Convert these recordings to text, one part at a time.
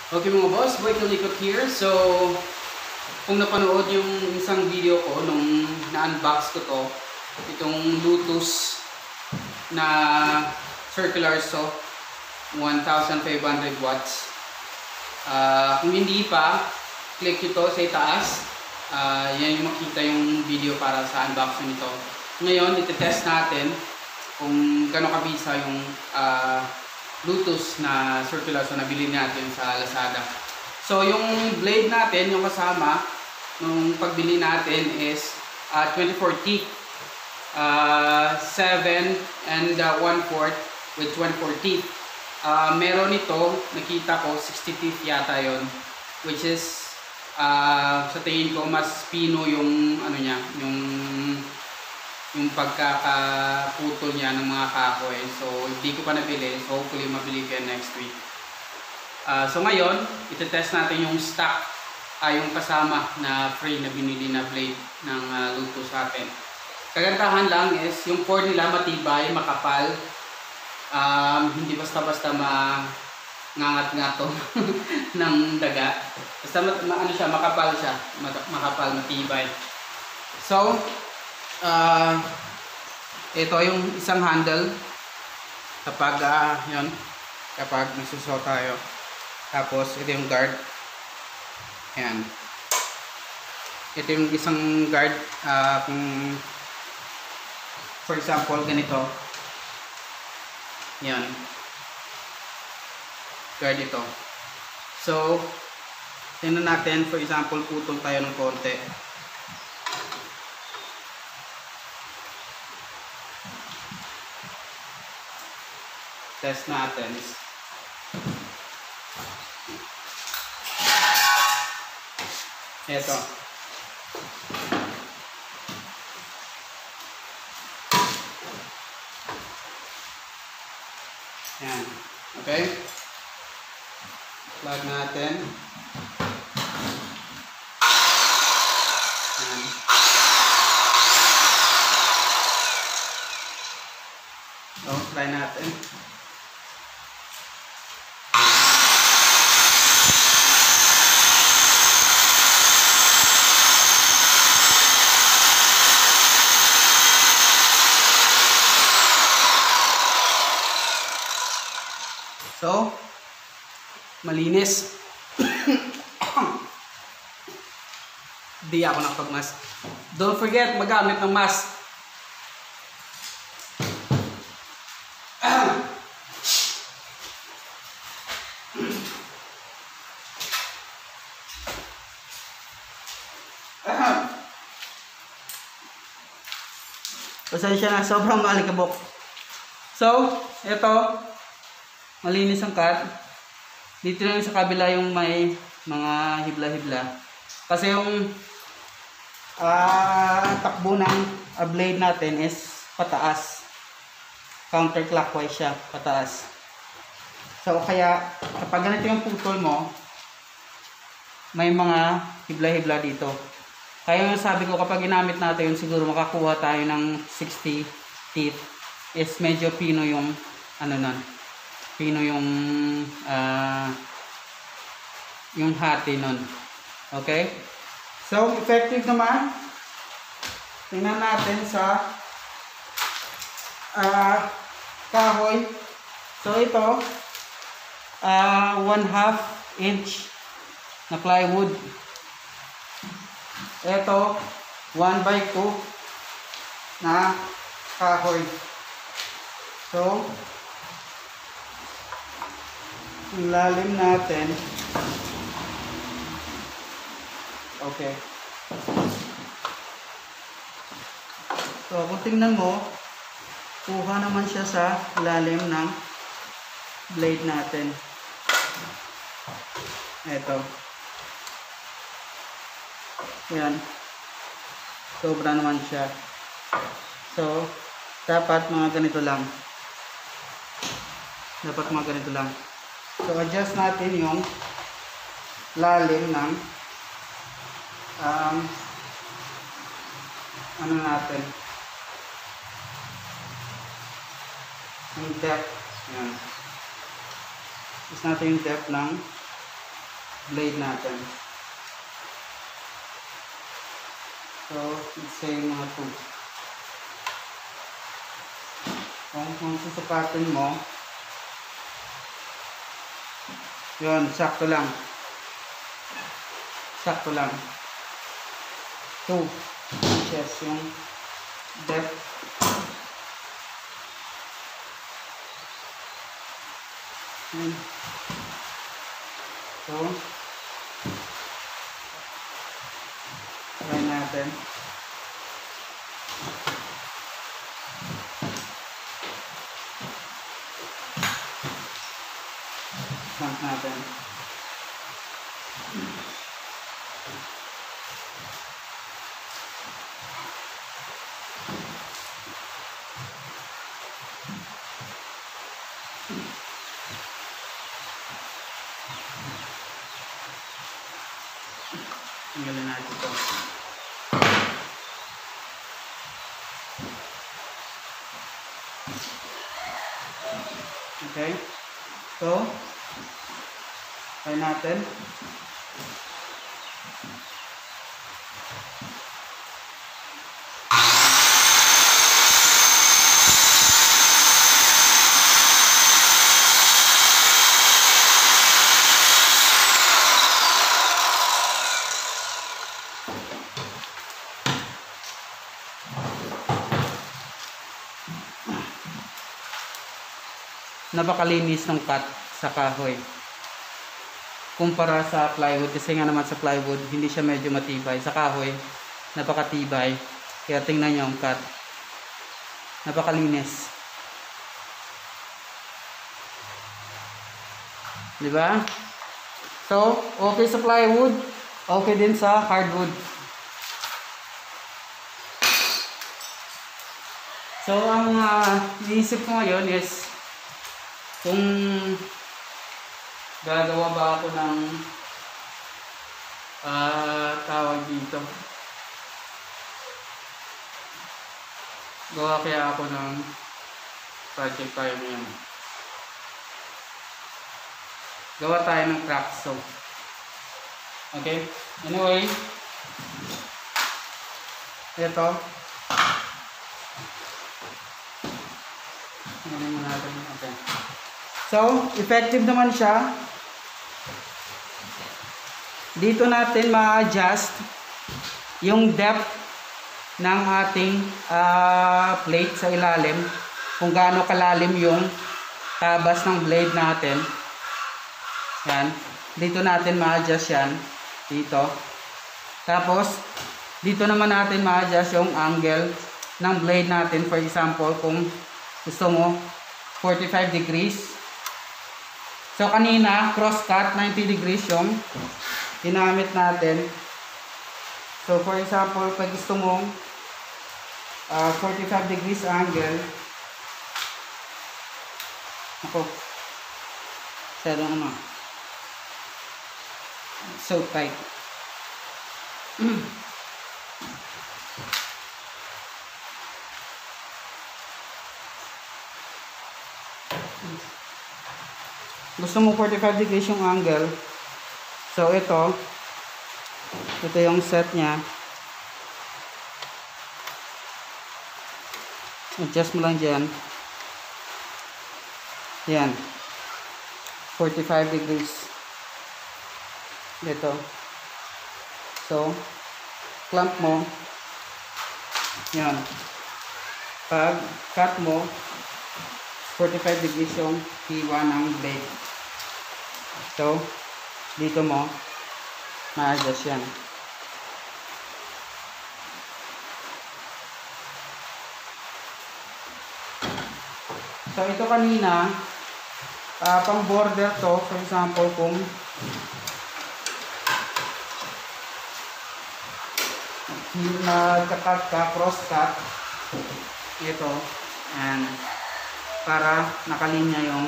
Okay mga boss, Boy Kalikot here. So, kung napanood yung isang video ko nung na-unbox ko to, itong Lotus na Circular Saw 1500 watts. Kung hindi pa, click ito sa itaas. Yan yung makita yung video para sa unboxing nito. Ngayon, iti-test natin kung gano'ng kabisa yung Lotus na circular saw na bilhin natin sa Lazada. So yung blade natin, yung kasama nung pagbili natin is 24 teeth, 7 and 1/4 with 24 teeth. Meron ito, nakita ko 60 teeth yata yon, which is sa tingin ko mas pino yung ano niya, yung pagkakaputol niya ng mga kahoy. So hindi ko pa nabili, so hopefully mabili ko yan next week. So ngayon, iti-test natin yung stock, yung kasama na free na binili na blade ng Lotus sa atin. Kagandahan lang is yung core nila matibay, makapal, hindi basta-basta mangangat-ngato ng daga. Basta ano siya, makapal siya, makapal, matibay. So ito yung isang handle kapag yun, kapag nagsusaw tayo. Tapos ito yung guard. Ayan. Ito yung isang guard, kung for example ganito. Yan. Guard ito. So tingnan natin, for example putol tayo ng konti. Test natin. Ito. Yan. Okay? Plug natin. Yan. So, try natin. So, malinis. Di ako nakapag-mask. Don't forget magamit ng mask. Pasensya na, sobrang malikabok. So, ito. Malinis ang cut. Dito lang sa kabila yung may mga hibla-hibla. Kasi yung takbo ng blade natin is pataas. Counterclockwise siya, pataas. So kaya kapag ganito yung putol mo, may mga hibla-hibla dito. Kaya yung sabi ko, kapag ginamit natin yun, siguro makakuha tayo ng 60 teeth. Is medyo pino yung ano nun. Pino yung hati nun. Okay? So, effective naman. Tingnan natin sa kahoy. So, ito 1/2 inch na plywood. Ito 1/2 na kahoy. So, ang lalim natin. Okay. So, kung tingnan mo, kuha naman siya sa lalim ng blade natin. Ito. Yan. Sobra naman siya. So, dapat mga ganito lang. Dapat mga ganito lang. So, adjust natin yung lalim ng ano natin, yung depth. Yan. is natin yung depth ng blade natin. So, let's say mga 2. Kung susukatin mo, yun, sakto lang. Sakto lang. 2 inches yung depth. So, try natin. Stamp natin. Tingnan natin ito. Okay. So, try natin. Napakalinis ng cut sa kahoy kumpara sa plywood, kasi nga naman sa plywood hindi siya medyo matibay. Sa kahoy napakatibay, kaya tingnan nyo ang cut, napakalinis, diba? So okay sa plywood, okay din sa hardwood. So ang iniisip ko ngayon is kung gagawa ba ako ng tawag dito, gawa kaya ako ng project tayo ngayon, gawa tayo ng crack saw. Okay, anyway, ito okay. So, effective naman siya. Dito natin ma-adjust yung depth ng ating plate sa ilalim, kung gaano kalalim yung tabas ng blade natin. Yan. Dito natin ma-adjust yan. Dito. Tapos, dito naman natin ma-adjust yung angle ng blade natin. For example, kung gusto mo 45 degrees. So kanina, cross cut, 90 degrees yung ginamit natin. So for example, pag gusto mong 45 degrees angle, ako, masyadong so tight. Gusto mo 45 degrees yung angle. So ito yung set nya. Adjust mo lang dyan. Yan, 45 degrees dito. So clamp mo yan. Pag cut mo, 45 degrees yung hiwa ng blade. So, dito mo ma-adjust yan. So, ito kanina, pang border to. For example, kung nagka-cut ka, cross-cut, ito, and para nakalinya yung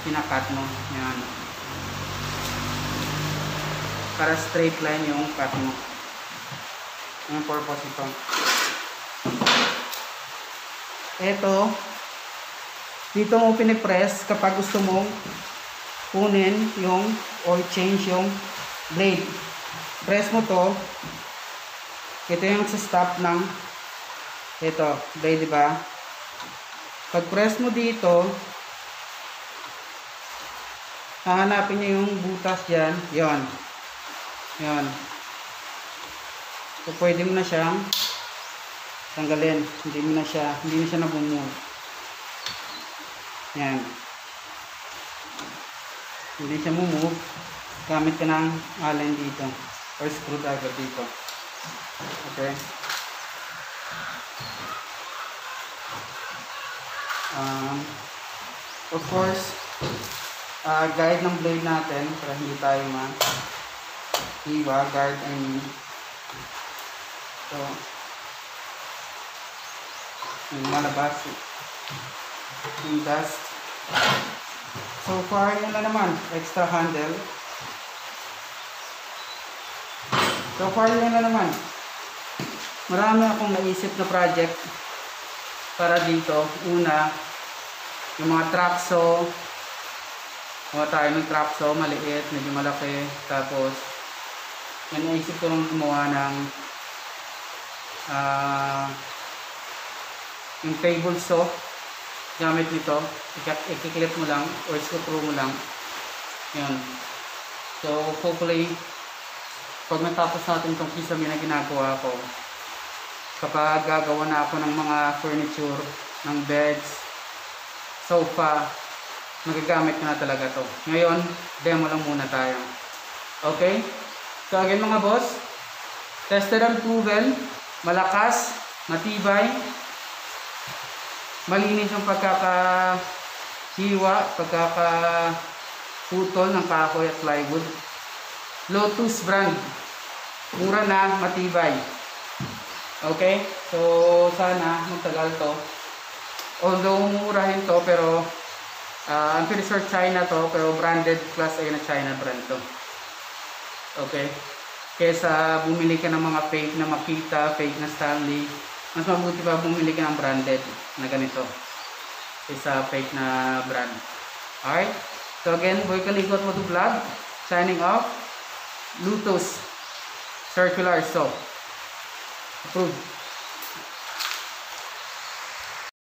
pinakat mo. Yan. Para straight line yung cut mo. Yung purpose ito. Ito, dito mo pinipress kapag gusto mong kunin yung or change yung blade. Press mo to. Ito yung sa stop ng ito, blade, diba? Pag press mo dito, hahanapin niyo yung butas dyan. Yon. Yon. So, pwede mo na siyang tanggalin. Hindi na siya nabumove. Yan. Hindi siya move. Gamit ka ng allen dito. Or screwdriver dito. Okay. Of course, guide ng blade natin para hindi tayo ma-hiwa. Guide, I mean. So, yung malabas yung dust. So far, yun na naman. Extra handle. So far, yun na naman. Marami akong naisip na project para dito. Una, yung mga trap saw. Gawa tayo ng trap saw, maliit, medyo malaki. Tapos, yung naisip ko nung gumawa ng yung table saw. Gamit nito, i-clip mo lang or screw mo lang. Yun. So, hopefully, pag natapos natin itong kisame na ginagawa ko, kapag gagawa na ako ng mga furniture, ng beds, sofa, magagamit ko na talaga to. Ngayon, demo lang muna tayo. Okay? So again mga boss, tested and proven, malakas, matibay, malinis yung pagkakahiwa, pagkakaputol ng kahoy at plywood. Lotus brand, mura na, matibay. Okay, so sana magtagal to. Although murahin to, pero I'm pretty sure China to, pero branded class A na China brand to. Okay, kesa bumili ka ng mga fake na Makita, fake na Stanley, mas mabuti pa bumili ka ng branded na ganito kesa fake na brand. Alright, so again, Boy Kalikot Moto Vlog, signing off. Lotus Circular Saw. Approved.